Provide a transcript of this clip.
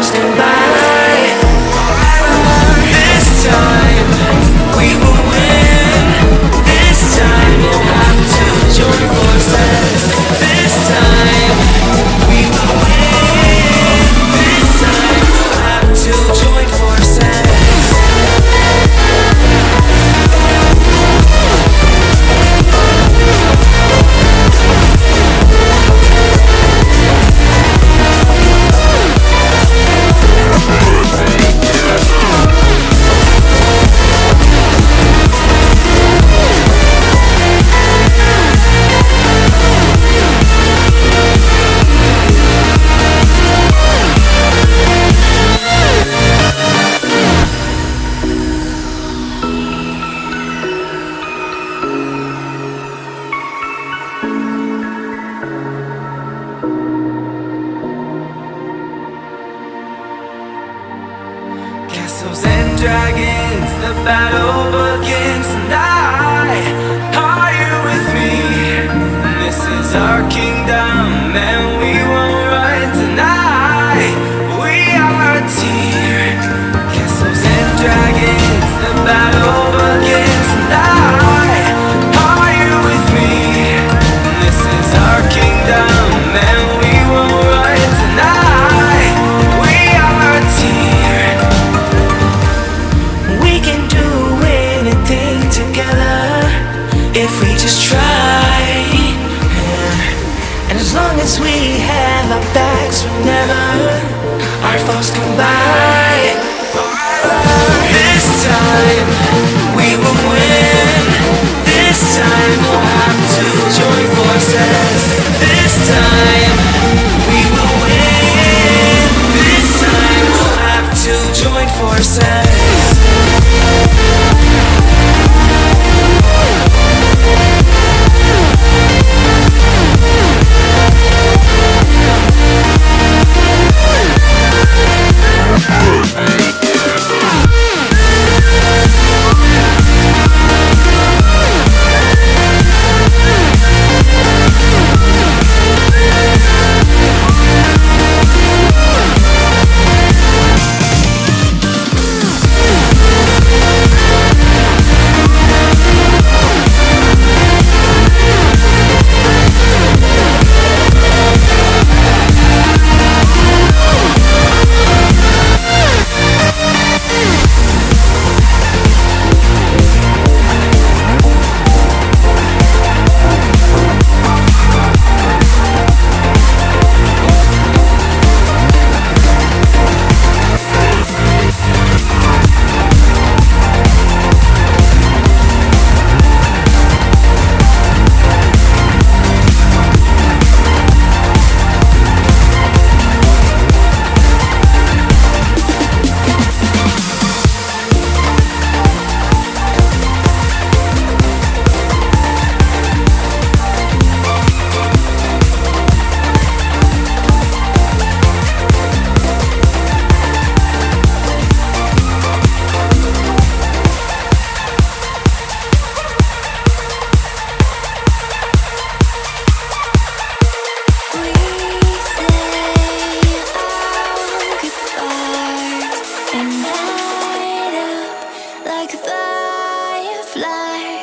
falls come by. This time we will win. This time we'll have to join forces. This time we will win. This time we'll have to join forces. Castles and dragons, the battle begins tonight. Are you with me? This is our kingdom and we won't run tonight. We are a team. Castles and dragons, the battle begins tonight. Are you with me? This is our kingdom and we won't run tonight. We are a team. We can do anything together if we just try. And as long as we have our backs whenever our foes come by. This time we will win. This time we'll have to join forces. This time we will win. This time we'll have to join forces. Like fireflies.